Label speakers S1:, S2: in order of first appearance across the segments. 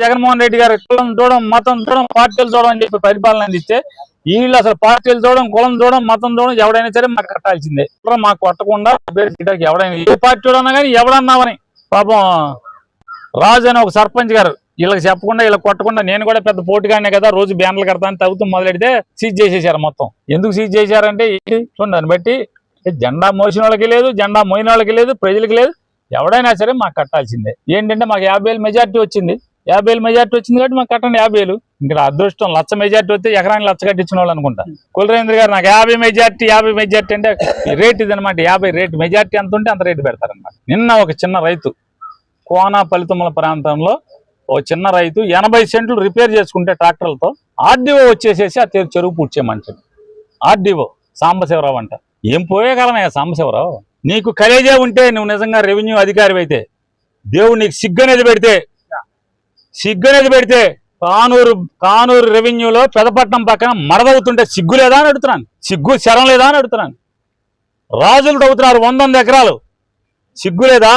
S1: జగన్మోహన్ రెడ్డి గారు కులం చూడడం, మతం చూడడం, పార్టీలు చూడడం అని చెప్పి పరిపాలన అందిస్తే వీళ్ళు అసలు పార్టీలు చూడడం, కులం చూడడం, మతం చూడడం, ఎవడైనా సరే మాకు కట్టాల్సిందే. మాకు కొట్టకుండా ఎవడైనా ఏ పార్టీ చూడన్నా కానీ ఎవడన్నామని పాపం రాజు అని ఒక సర్పంచ్ గారు వీళ్ళకి చెప్పకుండా వీళ్ళకి కొట్టకుండా నేను కూడా పెద్ద పోటీగానే కదా రోజు బ్యానర్లు కడతాను తగ్గుతూ మొదలెడితే సీజ్ చేసేసారు మొత్తం. ఎందుకు సీజ్ చేశారంటే చూడండి దాన్ని బట్టి జెండా మోసిన వాళ్ళకి లేదు, జెండా మోయిన వాళ్ళకి లేదు, ప్రజలకి లేదు, ఎవడైనా సరే మాకు కట్టాల్సిందే. ఏంటంటే మాకు 50,000 మెజార్టీ వచ్చింది. 50,000 మెజార్టీ వచ్చింది కాబట్టి మాకు కట్టండి 50,000. ఇంకా అదృష్టం 1,00,000 మెజార్టీ వస్తే ఎకరానికి 1,00,000 కట్టించిన వాళ్ళు అనుకుంటా. కులరేంద్ర గారు నాకు 50 మెజార్టీ అంటే రేట్ ఇది అనమాట. 50 రేటు మెజార్టీ ఎంత ఉంటే అంత రేటు పెడతారనమాట. నిన్న ఒక చిన్న రైతు కోన ఫలితముల ప్రాంతంలో ఓ చిన్న రైతు 80 సెంట్లు రిపేర్ చేసుకుంటే ట్రాక్టర్లతో ఆర్డీఓ వచ్చేసేసి ఆ చెరువు పూడ్చేయమంటాడు. ఆర్డీఓ సాంబశివరావు అంట. ఏం పోయేకాలమయ్యా సాంబశివరావు, నీకు కలేజే ఉంటే నువ్వు నిజంగా రెవెన్యూ అధికారి అయితే దేవుడు నీకు సిగ్గనేది పెడితే కానూరు రెవెన్యూలో పెదపట్నం పక్కన మరదవుతుంటే సిగ్గు లేదా అని అడుగుతున్నాను. సిగ్గు శరం లేదా అని అడుగుతున్నాను. రాజులు తవ్వుతున్నారు 100 ఎకరాలు, సిగ్గు లేదా?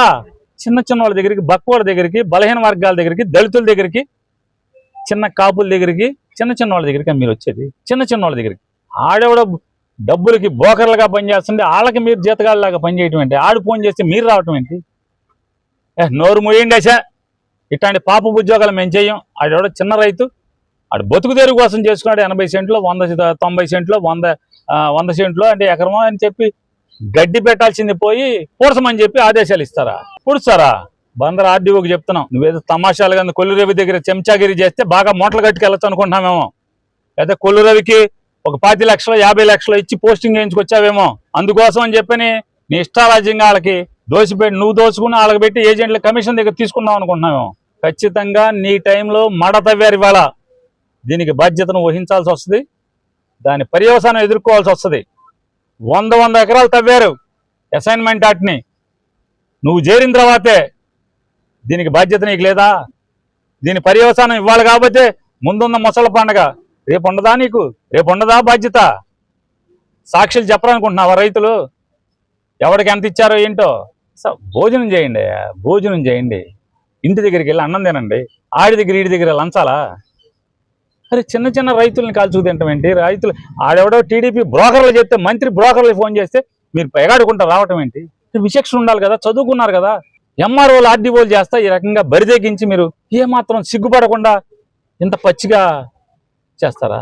S1: చిన్న వాళ్ళ దగ్గరికి, బక్కువాళ్ళ దగ్గరికి, బలహీన వర్గాల దగ్గరికి, దళితుల దగ్గరికి, చిన్న కాపుల దగ్గరికి, చిన్న వాళ్ళ దగ్గరికి మీరు వచ్చేది. చిన్న వాళ్ళ దగ్గరికి ఆడెవడ డబ్బులకి బోకర్లుగా పనిచేస్తుంటే వాళ్ళకి మీరు జీతగాళ్ళలాగా పనిచేయటం ఏంటి? ఆడు ఫోన్ చేస్తే మీరు రావటం ఏంటి? నోరు మూయండి అసా. ఇట్లాంటి పాప ఉద్యోగాలు మేము చెయ్యం. ఆడెవడ చిన్న రైతు ఆడు బతుకు తెరుగు కోసం చేసుకున్నాడు. 80 సెంట్లో 90 సెంట్లో 100 సెంట్లో అంటే ఎకరమో అని చెప్పి గడ్డి పెట్టాల్సింది పోయి పూడ్చమని చెప్పి ఆదేశాలు ఇస్తారా? పూడ్చారా? బందర్ ఆర్డీఓకి చెప్తున్నాం, నువ్వేదో తమాషాలుగా కొల్లురవి దగ్గర చెంచాగిరి చేస్తే బాగా మూటలు కట్టుకెళ్ళచ్చు అనుకుంటున్నామేమో. అయితే కొల్లురవికి ఒక 10 లక్షలు 50 లక్షలు ఇచ్చి పోస్టింగ్ వేయించుకొచ్చావేమో. అందుకోసం అని చెప్పని నీ ఇష్టారాజ్యంగా వాళ్ళకి దోసిపెట్టి నువ్వు దోచుకుని వాళ్ళకి పెట్టి ఏజెంట్ల కమిషన్ దగ్గర తీసుకున్నావు అనుకుంటున్నామేమో. ఖచ్చితంగా నీ టైంలో మడ తవ్వారు ఇవాళ. దీనికి బాధ్యతను వహించాల్సి వస్తుంది, దాని పర్యవసానం ఎదుర్కోవాల్సి వస్తుంది. 100 ఎకరాలు తవ్వారు అసైన్మెంట్ ఆటిని. నువ్వు చేరిన తర్వాతే దీనికి బాధ్యత నీకు లేదా? దీని పర్యవసానం ఇవ్వాలి కాబట్టి ముందున్న ముసళ్ళ పండగ రేపు ఉండదా? నీకు రేపు ఉండదా బాధ్యత? సాక్షులు చెప్పరనుకుంటున్నావా రైతులు? ఎవరికి ఎంత ఇచ్చారో ఏంటో భోజనం చేయండి, భోజనం చేయండి. ఇంటి దగ్గరికి వెళ్ళి అన్నం తినండి. ఆడి దగ్గర ఈడి దగ్గర లంచాలా? అరే చిన్న రైతుల్ని కాల్చుకు తింటాం ఏంటి? రైతులు ఆడెవడో టీడీపీ బ్రోకర్లు చెప్తే మంత్రి బ్రోకర్లు ఫోన్ చేస్తే మీరు ఎగాడుకుంటా రావటం ఏంటి? విచక్షణ ఉండాలి కదా, చదువుకున్నారు కదా. ఎంఆర్ఓలు ఆర్డీఓలు చేస్తా ఈ రకంగా బరిదెగించి మీరు ఏమాత్రం సిగ్గుపడకుండా ఇంత పచ్చిగా చేస్తారా?